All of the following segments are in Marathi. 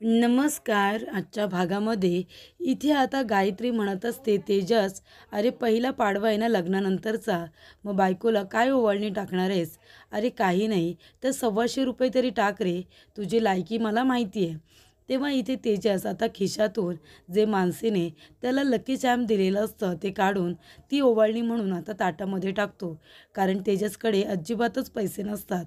नमस्कार. आजच्या भागामध्ये इथे आता गायत्री म्हणत असते, तेजस, अरे पहिला पाडवा आहे ना लग्नानंतरचा, मग बायकोला काय ओवाळणी टाकणार आहेस? अरे काही नाही, तर ₹125 तरी टाक रे, तुझी लायकी मला माहिती आहे. तेव्हा इथे तेजस आता खिशातून जे मानसीने त्याला लकी चॅम्प दिलेलं असतं ते काढून ती ओवाळणी म्हणून आता ताटामध्ये टाकतो, कारण तेजसकडे अजिबातच पैसे नसतात.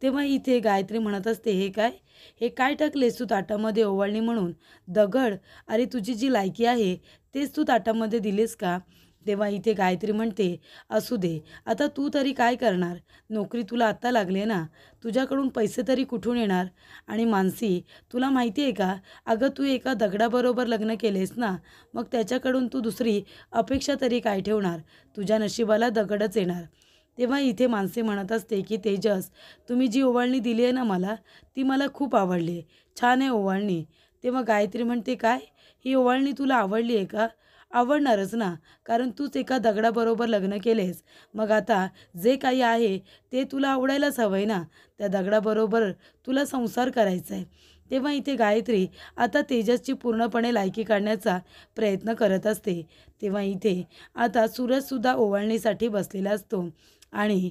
तेव्हा इथे गायत्री म्हणत असते, हे काय टाकलेस तू ताटामध्ये ओवाळणी म्हणून? दगड? अरे तुझी जी लायकी आहे तेच तू ताटामध्ये दिलीस का? तेव्हा इथे गायत्री म्हणते, असू दे, आता तू तरी काय करणार? नोकरी तुला आत्ता लागली आहे ना, तुझ्याकडून पैसे तरी कुठून येणार? आणि मानसी, तुला माहिती आहे का, अगं तू एका दगडाबरोबर लग्न केलेस ना, मग त्याच्याकडून तू दुसरी अपेक्षा तरी काय ठेवणार? तुझ्या नशिबाला दगडच येणार. तेव्हा इथे मानसी म्हणत असते की तेजस, तुम्ही जी ओवाळणी दिली आहे ना मला, ती मला खूप आवडली आहे. छान आहे ओवाळणी. तेव्हा गायत्री म्हणते, काय, ही ओवाळणी तुला आवडली आहे का? आवडणारच ना, कारण तूच एका दगडाबरोबर लग्न केलेस. मग आता जे काही आहे ते तुला आवडायलाच हवं आहे ना, त्या दगडाबरोबर तुला संसार करायचा आहे. तेव्हा इथे गायत्री आता तेजसची पूर्णपणे लायकी काढण्याचा प्रयत्न करत असते. तेव्हा इथे आता सूरजसुद्धा ओवाळणीसाठी बसलेला असतो आणि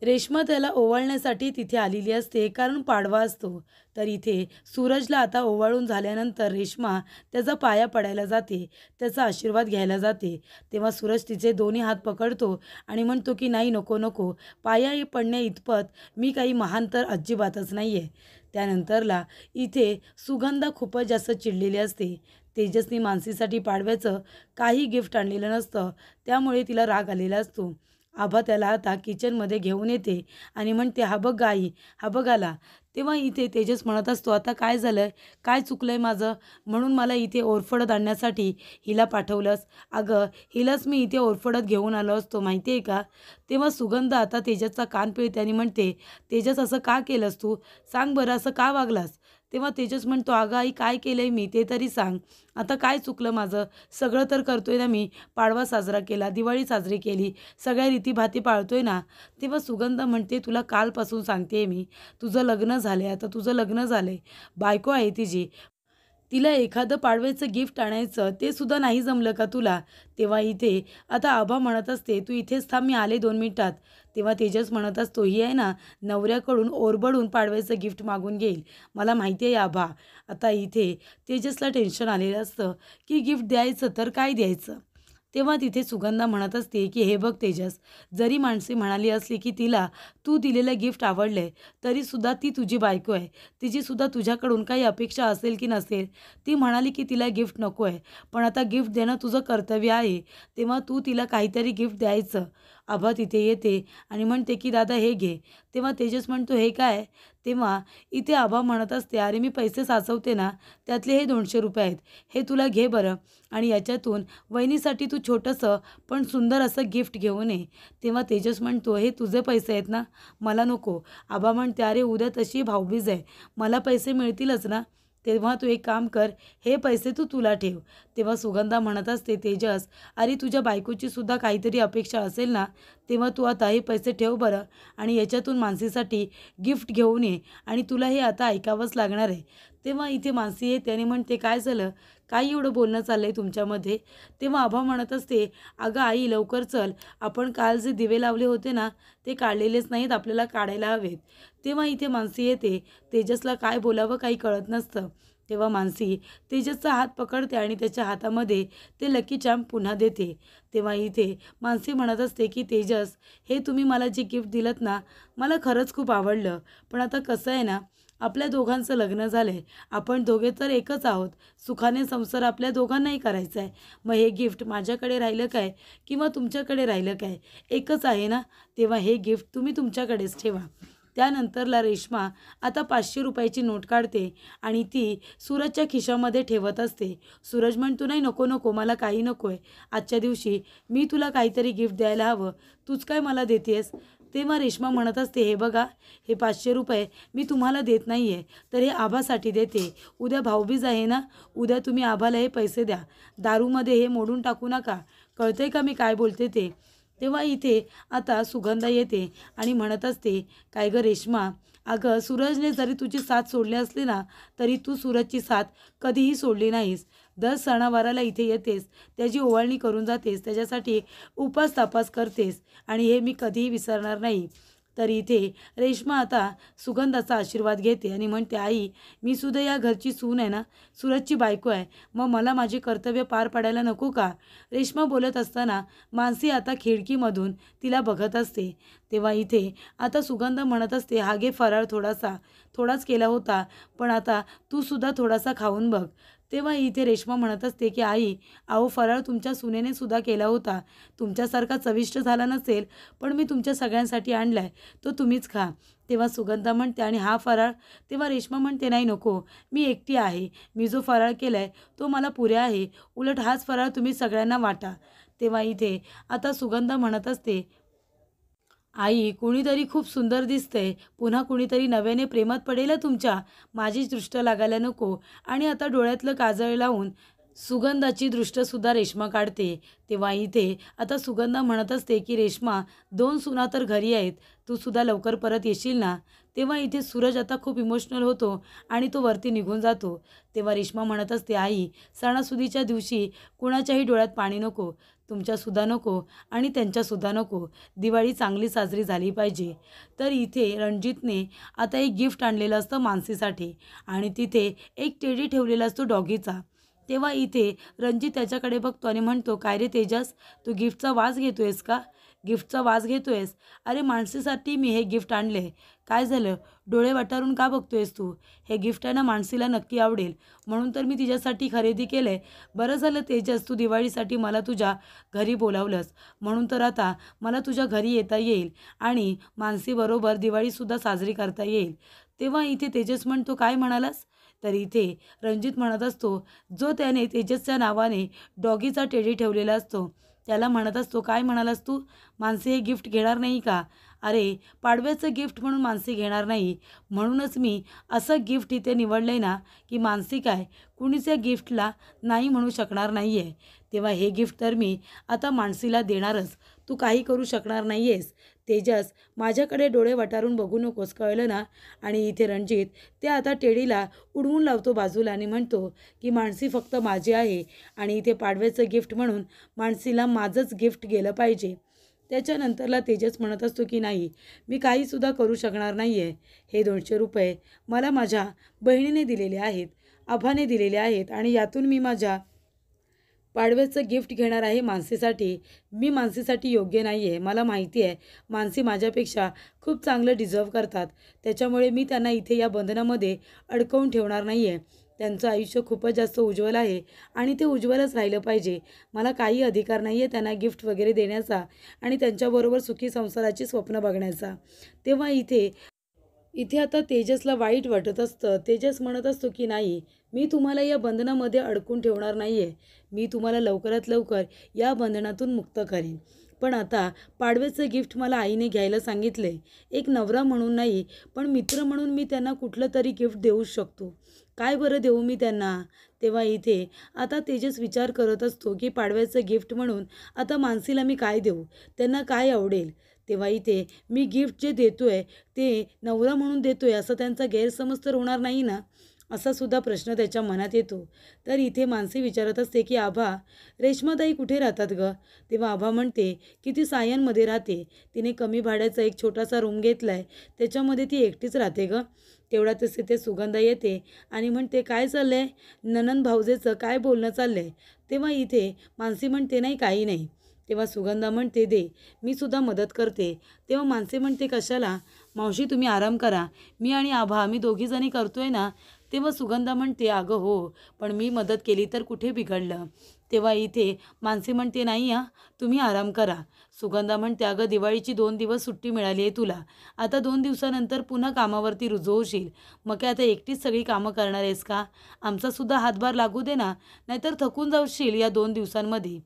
रेश्मा त्याला ओवाळण्यासाठी तिथे आलेली असते, कारण पाडवा असतो. तर इथे सूरजला आता ओवाळून झाल्यानंतर रेश्मा त्याचा पाया पडायला जाते, त्याचा आशीर्वाद घ्यायला जाते. तेव्हा सूरज तिचे दोन्ही हात पकडतो आणि म्हणतो की नाही, नको नको, पाया पडण्या इतपत मी काही महान तर अजिबातच नाही आहे. त्यानंतरला इथे सुगंधा खूपच जास्त चिडलेली असते. तेजसनी मानसीसाठी पाडव्याचं काही गिफ्ट आणलेलं नसतं, त्यामुळे तिला राग आलेला असतो. आभा त्याला आता किचनमध्ये घेऊन येते आणि म्हणते, हा बघ गाई, हा बघ आला. तेव्हा इथे तेजस म्हणत असतो, आता काय झालं, काय चुकलं आहे माझं, म्हणून मला इथे ओरफडत आणण्यासाठी हिला पाठवलंस? अगं हिलाच मी इथे ओरफडत घेऊन आलो असतो, माहिती आहे का? तेव्हा सुगंध आता तेजसचा कान पिळते आणि म्हणते, तेजस असं का केलंस तू? सांग बरं, असं का वागलास? तेव्हा तेजस म्हणतो, अगं आई, काय केलं आहे मी ते तरी सांग. आता काय चुकलं माझं? सगळं तर करतोय ना मी. पाडवा साजरा केला, दिवाळी साजरी केली, सगळ्या रीतीभाती पाळतोय ना. तेव्हा सुगंध म्हणते, तुला कालपासून सांगते मी, तुझं लग्न झालं आहे, आता तुझं लग्न झालं आहे, बायको आहे तिची, तिला एखादं पाडव्याचं गिफ्ट आणायचं ते सुद्धा नाही जमलं का तुला? तेव्हा इथे आता आभा म्हणत असते, तू इथेच थांब, मी आले 2 मिनिटात. तेव्हा तेजस म्हणत असतो, ही आहे ना नवऱ्याकडून ओरबडून पाडव्याचं गिफ्ट मागून घेईल, मला माहिती आहे आभा. आता इथे तेजसला टेन्शन आलेलं असतं की गिफ्ट द्यायचं तर काय द्यायचं. तेव्हा तिथे सुगंधा म्हणत असते की हे बघ तेजस, जरी माणसे म्हणाली असली की तिला तू दिलेलं गिफ्ट आवडले, तरीसुद्धा ती तुझी बायको आहे, तिचीसुद्धा तुझ्याकडून काही अपेक्षा असेल की नसेल. ती म्हणाली की तिला गिफ्ट नको आहे, पण आता गिफ्ट देणं तुझं कर्तव्य आहे, तेव्हा तू तिला काहीतरी गिफ्ट द्यायचं. आभा तिथे येते आणि म्हणते की दादा हे घे. तेव्हा तेजस म्हणतो, हे काय? तेव्हा इथे आभा म्हणत असते, अरे मी पैसे साचवते ना, त्यातले हे ₹200 आहेत, हे तुला घे बरं, आणि याच्यातून वहिनीसाठी तू छोटंसं पण सुंदर असं गिफ्ट घेऊन ये. तेव्हा तेजस म्हणतो, हे तुझे पैसे आहेत ना, मला नको. आबा म्हणते, अरे उद्या तशी भाऊबीज आहे, मला पैसे मिळतीलच ना. तेव्हा तू एक काम कर, हे पैसे तू तुला ठेव. तेव्हा सुगंधा म्हणत असते, तेजस, अरे तुझ्या बायकोची सुद्धा काहीतरी अपेक्षा असेल ना, तेव्हा तू आता हे पैसे ठेव बरं, आणि याच्यातून मानसीसाठी गिफ्ट घेऊन ये, आणि तुला हे आता ऐकावंच लागणार आहे. तेव्हा इथे मानसी येते आणि म्हणते, काय झालं, काय एवढं बोलणं चाललं आहे तुमच्यामध्ये? तेव्हा आभा म्हणत असते, अगं आई लवकर चल, आपण काल जे दिवे लावले होते ना, ते काढलेलेच नाहीत, आपल्याला काढायला हवेत. तेव्हा इथे मानसी येते. तेजसला काय बोलावं काही कळत नसतं. तेव्हा मानसी तेजसचा हात पकडते आणि त्याच्या हातामध्ये ते लकी चार्म पुन्हा देते. तेव्हा इथे मानसी म्हणत असते की तेजस, हे तुम्ही मला जे गिफ्ट दिलत ना, मला खरंच खूप आवडलं, पण आता कसं आहे ना, आपल्या दोघांचं लग्न झालं आहे, आपण दोघे तर एकच आहोत, सुखाने संसार आपल्या दोघांनाही करायचा आहे. मग हे गिफ्ट माझ्याकडे राहिलं काय किंवा तुमच्याकडे राहिलं काय, एकच आहे ना. तेव्हा हे गिफ्ट तुम्ही तुमच्याकडेच ठेवा. त्यानंतरला रेश्मा आता ₹500ची नोट काढते आणि ती सूरजच्या खिशामध्ये ठेवत असते. सूरज म्हणतो, नाही, नको नको, मला काही नको आहे, आजच्या दिवशी मी तुला काहीतरी गिफ्ट द्यायला हवं, तूच काय मला देतेस? तेव्हा रेश्मा म्हणत असते, हे बघा, हे ₹500 मी तुम्हाला देत नाही आहे, तर हे आभासाठी देते. उद्या भाऊबीज आहे ना, उद्या तुम्ही आभाला हे पैसे द्या, दारूमध्ये हे मोडून टाकू नका. कळतंय का मी काय बोलते ते? तेव्हा इथे आता सुगंधा येते आणि म्हणत असते, काय गं रेश्मा, अगं सूरजने जरी तुझी साथ सोडली असली ना तरी तू सूरजची साथ कधीही सोडली नाहीस. दर सणावाराला इथे येतेस, त्याची ओवाळणी करून जातेस, त्याच्यासाठी उपास तापास करतेस आणि हे मी कधीही विसरणार नाही. तर इथे रेश्मा आता सुगंधाचा आशीर्वाद घेते आणि म्हणते, आई मी सुद्धा या घरची सून आहे ना, सूरजची बायको आहे, मग मला माझे कर्तव्य पार पाडायला नको का? रेश्मा बोलत असताना मानसी आता खिडकीमधून तिला बघत असते. तेव्हा इथे आता सुगंध म्हणत असते, हा घे फराळ थोडाच केला होता, पण आता तू सुद्धा थोडासा खाऊन बघ. तेव्हा इथे रेश्मा म्हणत असते की आई, अहो फराळ तुमच्या सुनेने सुद्धा केला होता, तुमच्यासारखा चविष्ट झाला नसेल, पण मी तुमच्या सगळ्यांसाठी आणलाय, तो तुम्हीच खा. तेव्हा सुगंधा म्हणते, आणि हा फराळ? तेव्हा रेश्मा म्हणते, नाही नको, मी एकटी आहे, मी जो फराळ केलाय तो मला पुऱ्या आहे, उलट हाच फराळ तुम्ही सगळ्यांना वाटा. तेव्हा इथे आता सुगंधा म्हणत असते, आई कुणीतरी खूप सुंदर दिसतंय, पुन्हा कुणीतरी नव्याने प्रेमात पडेल तुमच्या, माझीच दृष्ट लागायला नको. आणि आता डोळ्यातलं काजळ लावून सुगंधाची दृष्टसुद्धा रेश्मा काढते. तेव्हा इथे आता सुगंधा म्हणत असते की रेश्मा, 2 सुना तर घरी आहेत, तू सुद्धा लवकर परत येशील ना? तेव्हा इथे सूरज आता खूप इमोशनल होतो आणि तो वरती निघून जातो. तेव्हा रेश्मा म्हणत असते, आई सणासुदीच्या दिवशी कुणाच्याही डोळ्यात पाणी नको, तुमच्यासुद्धा नको आणि त्यांच्यासुद्धा नको. दिवाळी चांगली साजरी झाली पाहिजे. तर इथे रणजितने आता एक गिफ्ट आणलेलं असतं मानसीसाठी आणि तिथे एक टेडी ठेवलेला असतो डॉगीचा. तेव्हा इथे रणजित त्याच्याकडे बघतो आणि म्हणतो, काय रे तेजस, तू गिफ्टचा वास घेतोयस का? गिफ्टचा वास घेतोयस? अरे मानसीसाठी मी हे गिफ्ट आणले. काय झालं, डोळे वटारून का बघतोयस तू? हे गिफ्ट आहे ना, मानसीला नक्की आवडेल, म्हणून तर मी तिच्यासाठी खरेदी केलं आहे. बरं झालं तेजस, तू दिवाळीसाठी मला तुझ्या घरी बोलावलंस, म्हणून तर आता मला तुझ्या घरी येता येईल आणि मानसीबरोबर दिवाळीसुद्धा साजरी करता येईल. तेव्हा इथे तेजस म्हणतो, काय म्हणालास? तर इथे रणजित म्हणत असतो, जो त्याने तेजसच्या नावाने डॉगीचा टेडी ठेवलेला असतो त्याला म्हणत असतो, काय म्हणालास तू? मानसी हे गिफ्ट घेणार नाही का? अरे पाडव्याचं गिफ्ट म्हणून मानसी घेणार नाही, म्हणूनच मी असं गिफ्ट इथे निवडलं आहे ना की मानसी काय कुणीच या गिफ्टला नाही म्हणू शकणार नाही आहे. तेव्हा हे गिफ्ट तर मी आता मानसीला देणारच, तू काही करू शकणार नाही आहेस. तेजस माझ्याकडे डोळे वटारून बघू नकोस, कळलं ना? आणि इथे रणजित ते आता टेडीला उडवून लावतो बाजूला आणि म्हणतो की मानसी फक्त माझी आहे आणि इथे पाडव्याचं गिफ्ट म्हणून मानसीला माझंच गिफ्ट गेलं पाहिजे. त्याच्यानंतरला तेजस म्हणत असतो की नाही, मी काहीसुद्धा करू शकणार नाही आहे. हे 200 रुपये मला माझ्या बहिणीने दिलेले आहेत, आभाने दिलेले आहेत आणि यातून मी माझ्या पाडव्याचं गिफ्ट घेणार आहे मानसीसाठी. मी मानसीसाठी योग्य नाही आहे, मला माहिती आहे मानसी माझ्यापेक्षा खूप चांगलं डिझर्व करतात, त्याच्यामुळे मी त्यांना इथे या बंधनामध्ये अडकवून ठेवणार नाही आहे. त्यांचं आयुष्य खूपच जास्त उज्ज्वल आहे आणि ते उज्ज्वलच राहिलं पाहिजे. मला काही अधिकार नाही आहे त्यांना गिफ्ट वगैरे देण्याचा आणि त्यांच्याबरोबर सुखी संसाराची स्वप्न बघण्याचा. तेव्हा इथे इथे आता तेजसला वाईट वाटत असतं. तेजस म्हणत असतो की नाही, मी तुम्हाला या बंधनामध्ये अडकून ठेवणार नाही आहे, मी तुम्हाला लवकरात लवकर या बंधनातून मुक्त करेन. पण आता पाडव्याचं गिफ्ट मला आईने घ्यायला सांगितले, एक नवरा म्हणून नाही पण मित्र म्हणून मी त्यांना कुठलं तरी गिफ्ट देऊ शकतो. काय बरं देऊ मी त्यांना? तेव्हा इथे आता तेजस विचार करत असतो की पाडव्याचं गिफ्ट म्हणून आता मानसीला मी काय देऊ, त्यांना काय आवडेल. तेव्हा इथे मी गिफ्ट जे देतोय ते नवरा म्हणून देतोय असं त्यांचा गैरसमज तर होणार नाही ना, असा सुद्धा प्रश्न त्याच्या मनात येतो. तर इथे मानसी विचारत असते की आभा, रेश्माताई कुठे राहतात गं? तेव्हा आभा म्हणते की ती सायनमध्ये राहते, तिने कमी भाड्याचा एक छोटासा रूम घेतला आहे, त्याच्यामध्ये ती एकटीच राहते गं. तेवढ्यातच तिथे सुगंधा येते आणि म्हणते, काय चाललं आहे ननंद भाऊजेचं, काय बोलणं चाललं आहे? तेव्हा इथे मानसी म्हणते, नाही काही नाही. तेव्हा सुगंधा म्हणते, दे मी सुद्धा मदत करते. तेव्हा मानसी म्हणते, कशाला मावशी, तुम्ही आराम करा, मी आणि आभा आम्ही दोघीजणी करतोय ना. तेव्हा सुगंधा म्हणते, अगं हो, पण मी मदत केली तर कुठे बिघडलं. तेव्हा इथे मानसी म्हणते, नाही हां, तुम्ही आराम करा. सुगंधा म्हणते, अगं दिवाळीची 2 दिवस सुट्टी मिळाली आहे तुला, आता 2 दिवसानंतर पुन्हा कामावरती रुजू होशील, मग काय आता एकटीच सगळी कामं करणार आहेस का? आमचासुद्धा हातभार लागू दे ना, नाहीतर थकून जाशील या 2 दिवसांमध्ये.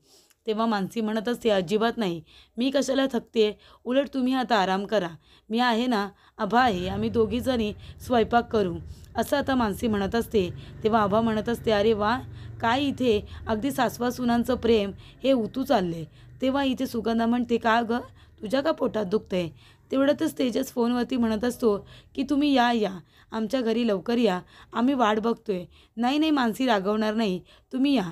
तेव्हा मानसी म्हणत असते, अजिबात नाही, मी कशाला थकते, उलट तुम्ही आता आराम करा, मी आहे ना, आभा आहे, आम्ही दोघीजणी स्वयंपाक करू, असं आता मानसी म्हणत असते. तेव्हा आभा म्हणत असते, अरे वा, काय इथे अगदी सासवा सुनांचं प्रेम हे उतू चालले. तेव्हा इथे सुगंधा म्हणते, का गं, तुझ्या का पोटात दुखतंय? तेवढ्यातच तेजस फोनवरती म्हणत असतो की तुम्ही या आमच्या घरी लवकर या, आम्ही वाट बघतोय. नाही नाही मानसी रागवणार नाही, तुम्ही या.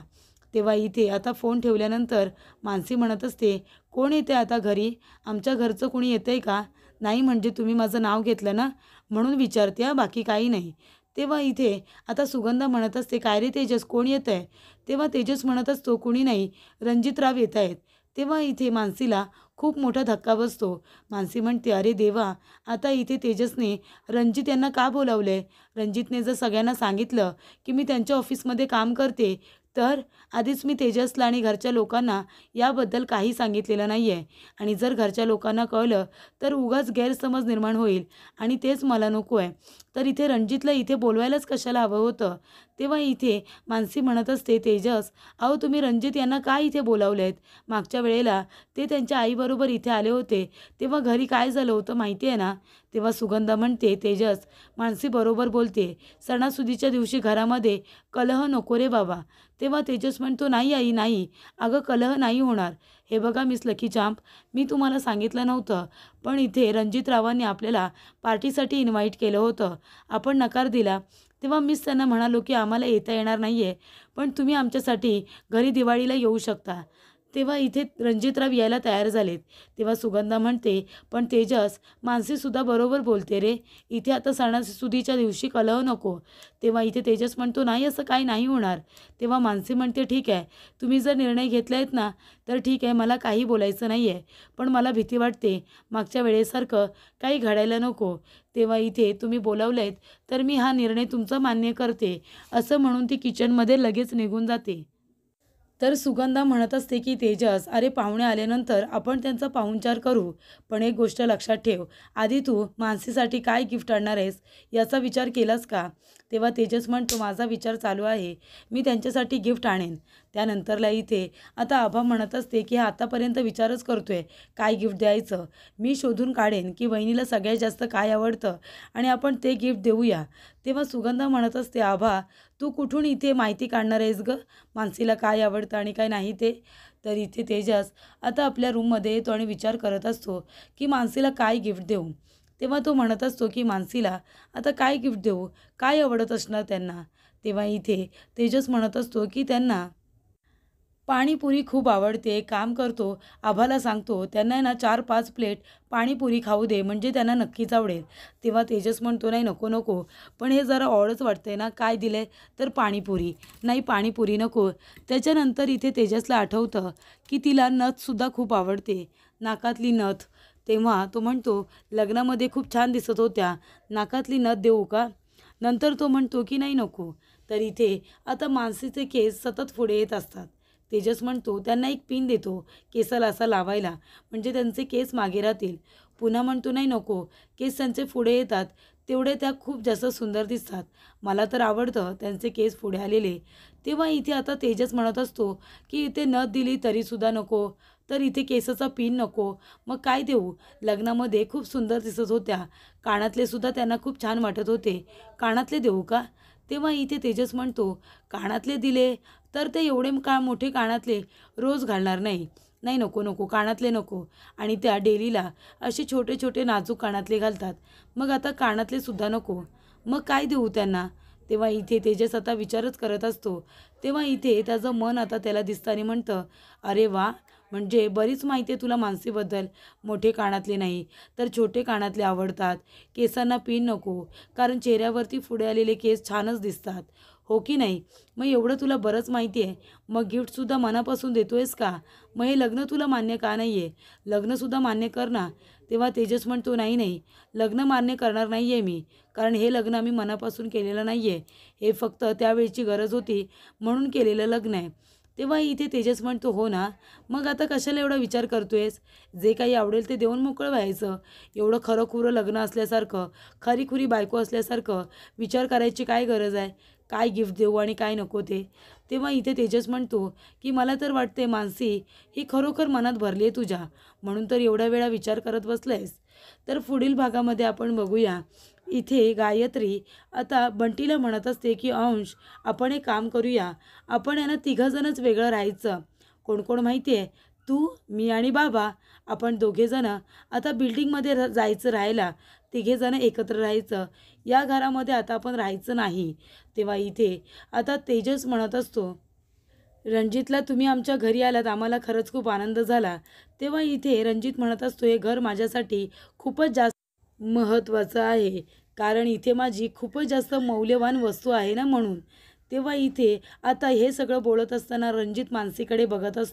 तेव्हा इथे आता फोन ठेवल्यानंतर मानसी म्हणत असते, कोण येते आता घरी? आमच्या घरचं कोणी येतंय का? नाही म्हणजे तुम्ही माझं नाव घेतलं ना म्हणून विचारते हां, बाकी काही नाही. तेव्हा इथे आता सुगंधा म्हणत असते, काय रे तेजस कोण येत आहे? तेव्हा तेजस म्हणत असतो, कुणी नाही, रणजितराव येत आहेत. तेव्हा इथे मानसीला खूप मोठा धक्का बसतो. मानसी म्हणते, अरे देवा, आता इथे तेजसने रणजित यांना का बोलावलं रणजितने जर सगळ्यांना सांगितलं की मी त्यांच्या ऑफिसमध्ये काम करते, तर आधीच मी तेजसला आणि घरच्या लोकांना याबद्दल काही सांगितलेलं नाही आहे. आणि जर घरच्या लोकांना कळलं तर उगाच गैरसमज निर्माण होईल आणि तेच मला नको आहे. तर इथे रणजितला इथे बोलवायलाच कशाला हवं होतं? तेव्हा इथे मानसी म्हणत असते, तेजस, अहो तुम्ही रणजित यांना का इथे बोलावले आहेत? मागच्या वेळेला ते त्यांच्या आईबरोबर इथे आले होते, तेव्हा घरी काय झालं होतं माहिती आहे ना? तेव्हा सुगंधा म्हणते, तेजस, मानसी बरोबर बोलते, सणासुदीच्या दिवशी घरामध्ये कलह नको रे बाबा. तेव्हा तेजस म्हणतो, नाही आई नाही, अगं कलह नाही होणार. हे बघा मिस लकी चांप, मी तुम्हाला सांगितलं नव्हतं, पण इथे रणजितरावांनी आपल्याला पार्टीसाठी इन्व्हाइट केलं होतं, आपण नकार दिला. तेव्हा मीच त्यांना म्हणालो की आम्हाला येता येणार नाही आहे, पण तुम्ही आमच्यासाठी घरी दिवाळीला येऊ शकता. तेव्हा इथे रणजितराव यायला तयार झालेत. तेव्हा सुगंधा म्हणते, पण तेजस, मानसीसुद्धा बरोबर बोलते रे, इथे आता सणासुदीच्या दिवशी कलह नको. तेव्हा इथे तेजस म्हणतो, नाही असं काही नाही होणार. तेव्हा मानसी म्हणते, ठीक आहे, तुम्ही जर निर्णय घेतला आहेत ना तर ठीक आहे, मला काही बोलायचं नाही आहे, पण मला भीती वाटते मागच्या वेळेसारखं काही घडायला नको. तेव्हा इथे तुम्ही बोलावलं आहेत तर मी हा निर्णय तुमचा मान्य करते, असं म्हणून ती किचनमध्ये लगेच निघून जाते. तर सुगंधा म्हणत असते की तेजस, अरे पाहुणे आल्यानंतर आपण त्यांचा पाहुणचार करू, पण एक गोष्ट लक्षात ठेव, आधी तू मानसीसाठी काय गिफ्ट आणणार आहेस याचा विचार केलास का? तेव्हा तेजस म्हणतो, माझा विचार चालू आहे, मी त्यांच्यासाठी गिफ्ट आणेन. त्यानंतरला इथे आता आभा म्हणत असते की हा आतापर्यंत विचारच करतोय काय गिफ्ट द्यायचं. मी शोधून काढेन की वहिनीला सगळ्यात जास्त काय आवडतं आणि आपण ते गिफ्ट देऊया. तेव्हा सुगंधा म्हणत असते, आभा, तू कुठून इथे माहिती काढणार आहेस गं, मानसीला काय आवडतं आणि काय नाही ते? तर इथे तेजस आता आपल्या रूममध्ये येतो आणि विचार करत असतो की मानसीला काय गिफ्ट देऊ. तेव्हा तो म्हणत असतो की मानसीला आता काय गिफ्ट देऊ, काय आवडत असणार त्यांना? तेव्हा इथे तेजस म्हणत असतो की त्यांना पाणीपुरी खूप आवडते. एक काम करतो, आभाला सांगतो त्यांना आहे ना 4-5 प्लेट पाणीपुरी खाऊ दे, म्हणजे त्यांना नक्कीच आवडेल. तेव्हा तेजस म्हणतो, नाही नको नको, पण हे जरा ऑडच वाटतंय ना, काय दिलंय तर पाणीपुरी, नाही पाणीपुरी नको. त्याच्यानंतर इथे तेजसला आठवतं की तिला नथसुद्धा खूप आवडते, नाकातली नथ. तेव्हा तो म्हणतो, लग्नामध्ये खूप छान दिसत होत्या, नाकातली नथ देऊ का? नंतर तो म्हणतो की नाही नको. तर इथे आता मानसीचे केस सतत पुढे येत असतात. तेजस म्हणतो, त्यांना एक पिन देतो केसाला असा लावायला, म्हणजे त्यांचे केस मागे राहतील. पुन्हा म्हणतो, नाही नको, केस त्यांचे पुढे येतात तेवढे त्या खूप जास्त सुंदर दिसतात, मला तर आवडतं त्यांचे केस पुढे आलेले. तेव्हा इथे आता तेजस म्हणत असतो की इथे नथ दिली तरीसुद्धा नको, तर इथे केसाचा पिन नको, मग काय देऊ? लग्नामध्ये खूप सुंदर दिसत होत्या, कानातले सुद्धा त्यांना खूप छान वाटत होते, कानातले देऊ का? तेव्हा इथे तेजस म्हणतो, कानातले दिले तर ते एवढे मोठे कानातले रोज घालणार नाही, नाही नको नको, कानातले नको. आणि त्या डेलीला असे छोटे छोटे नाजूक कानातले घालतात, मग आता कानातले सुद्धा नको, मग काय देऊ त्यांना? तेव्हा इथे तेजस आता विचारच करत असतो. तेव्हा इथे त्याचं मन आता त्याला दिसतं आणि म्हणतं, अरे वा, म्हणजे बरीच माहिती आहे तुला मानसीबद्दल. मोठे कानातले नाही तर छोटे कानातले आवडतात, केसांना पिन नको, कारण चेहऱ्यावरती पुढे आलेले केस छानच दिसतात, हो की नाही? मग एवढं तुला बरंच माहिती आहे, मग गिफ्टसुद्धा मनापासून देतोयस का? मग हे लग्न तुला मान्य का नाही आहे? लग्नसुद्धा मान्य कर ना. तेव्हा तेजस म्हणतो, नाही नाही, लग्न मान्य करणार नाही आहे मी, कारण हे लग्न आम्ही मनापासून केलेलं नाही आहे, हे फक्त त्यावेळची गरज होती म्हणून केलेलं लग्न आहे. तेव्हा इथे तेजस म्हणतो, हो ना, मग आता कशाला एवढा विचार करतोयस? जे काही आवडेल ते देऊन मोकळं व्हायचं. एवढं खरंखुरं लग्न असल्यासारखं, खरीखुरी बायको असल्यासारखं विचार करायची काय गरज आहे? काय गिफ्ट देऊ आणि काय नको ते? तेव्हा इथे तेजस म्हणतो की मला तर वाटते मानसी ही खरोखर मनात भरली आहे तुझ्या, म्हणून तर एवढ्या वेळा विचार करत बसलायस. तर पुढील भागामध्ये आपण बघूया. इथे गायत्री आता बंटीला म्हणत असते की अंश, आपण एक काम करूया, आपण यांना तिघंजणच वेगळं राहायचं. कोण कोण माहिती आहे? तू, मी आणि बाबा आपण दोघेजणं आता बिल्डिंगमध्ये जायचं राहायला. तिघेजणं एकत्र राहायचं. या घरामध्ये आता आपण राहायचं नाही. तेव्हा इथे आता तेजस म्हणत असतो, रणजितला तुम्ही आमच्या घरी आलात आम्हाला खरंच खूप आनंद झाला. तेव्हा इथे रणजित म्हणत असतो, हे घर माझ्यासाठी खूपच जास्त महत्त्वाचं आहे. कारण इथे माझी खूपच जास्त मौल्यवान वस्तू आहे ना म्हणून. तेव्हा इथे आता हे सगळं बोलत असताना रणजित मानसीकडे बघत असतो.